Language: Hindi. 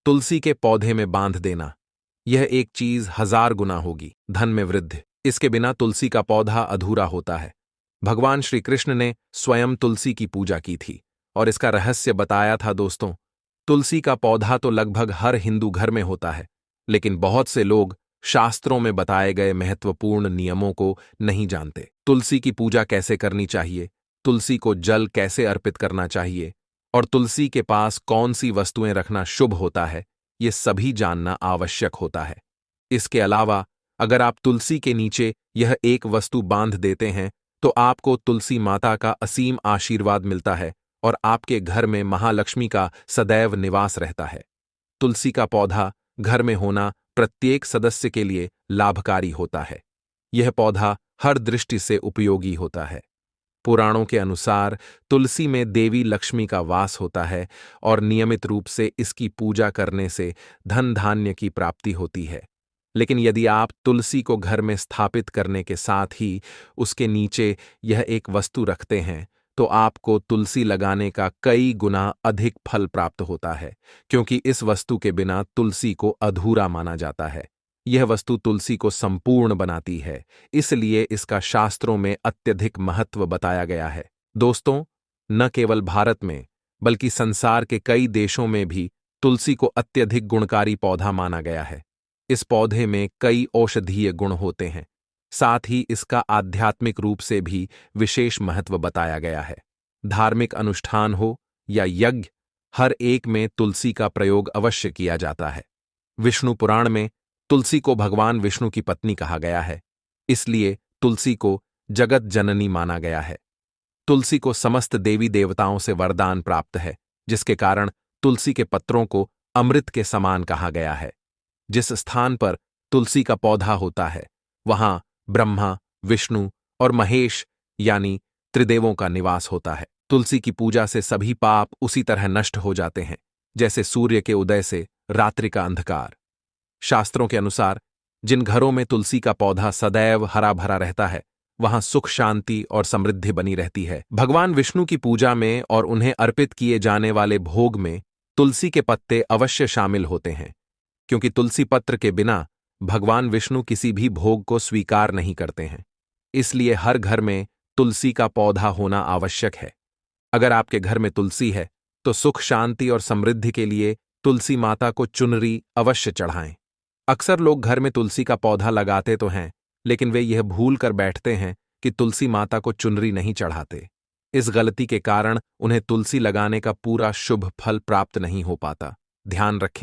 तुलसी के पौधे में बांध देना, यह एक चीज 1000 गुना होगी। धन में वृद्धि, इसके बिना तुलसी का पौधा अधूरा होता है। भगवान श्री कृष्ण ने स्वयं तुलसी की पूजा की थी और इसका रहस्य बताया था। दोस्तों, तुलसी का पौधा तो लगभग हर हिंदू घर में होता है, लेकिन बहुत से लोग शास्त्रों में बताए गए महत्वपूर्ण नियमों को नहीं जानते। तुलसी की पूजा कैसे करनी चाहिए, तुलसी को जल कैसे अर्पित करना चाहिए और तुलसी के पास कौन सी वस्तुएं रखना शुभ होता है, ये सभी जानना आवश्यक होता है। इसके अलावा अगर आप तुलसी के नीचे यह एक वस्तु बांध देते हैं तो आपको तुलसी माता का असीम आशीर्वाद मिलता है और आपके घर में महालक्ष्मी का सदैव निवास रहता है। तुलसी का पौधा घर में होना प्रत्येक सदस्य के लिए लाभकारी होता है। यह पौधा हर दृष्टि से उपयोगी होता है। पुराणों के अनुसार तुलसी में देवी लक्ष्मी का वास होता है और नियमित रूप से इसकी पूजा करने से धन धान्य की प्राप्ति होती है। लेकिन यदि आप तुलसी को घर में स्थापित करने के साथ ही उसके नीचे यह एक वस्तु रखते हैं तो आपको तुलसी लगाने का कई गुना अधिक फल प्राप्त होता है, क्योंकि इस वस्तु के बिना तुलसी को अधूरा माना जाता है। यह वस्तु तुलसी को संपूर्ण बनाती है, इसलिए इसका शास्त्रों में अत्यधिक महत्व बताया गया है। दोस्तों, न केवल भारत में बल्कि संसार के कई देशों में भी तुलसी को अत्यधिक गुणकारी पौधा माना गया है। इस पौधे में कई औषधीय गुण होते हैं, साथ ही इसका आध्यात्मिक रूप से भी विशेष महत्व बताया गया है। धार्मिक अनुष्ठान हो या यज्ञ, हर एक में तुलसी का प्रयोग अवश्य किया जाता है। विष्णु पुराण में तुलसी को भगवान विष्णु की पत्नी कहा गया है, इसलिए तुलसी को जगत जननी माना गया है। तुलसी को समस्त देवी देवताओं से वरदान प्राप्त है, जिसके कारण तुलसी के पत्रों को अमृत के समान कहा गया है। जिस स्थान पर तुलसी का पौधा होता है वहां ब्रह्मा, विष्णु और महेश यानी त्रिदेवों का निवास होता है। तुलसी की पूजा से सभी पाप उसी तरह नष्ट हो जाते हैं जैसे सूर्य के उदय से रात्रि का अंधकार। शास्त्रों के अनुसार जिन घरों में तुलसी का पौधा सदैव हरा भरा रहता है वहां सुख, शांति और समृद्धि बनी रहती है। भगवान विष्णु की पूजा में और उन्हें अर्पित किए जाने वाले भोग में तुलसी के पत्ते अवश्य शामिल होते हैं, क्योंकि तुलसी पत्र के बिना भगवान विष्णु किसी भी भोग को स्वीकार नहीं करते हैं। इसलिए हर घर में तुलसी का पौधा होना आवश्यक है। अगर आपके घर में तुलसी है तो सुख, शांति और समृद्धि के लिए तुलसी माता को चुनरी अवश्य चढ़ाएं। अक्सर लोग घर में तुलसी का पौधा लगाते तो हैं, लेकिन वे यह भूल कर बैठते हैं कि तुलसी माता को चुनरी नहीं चढ़ाते। इस गलती के कारण उन्हें तुलसी लगाने का पूरा शुभ फल प्राप्त नहीं हो पाता। ध्यान रखें।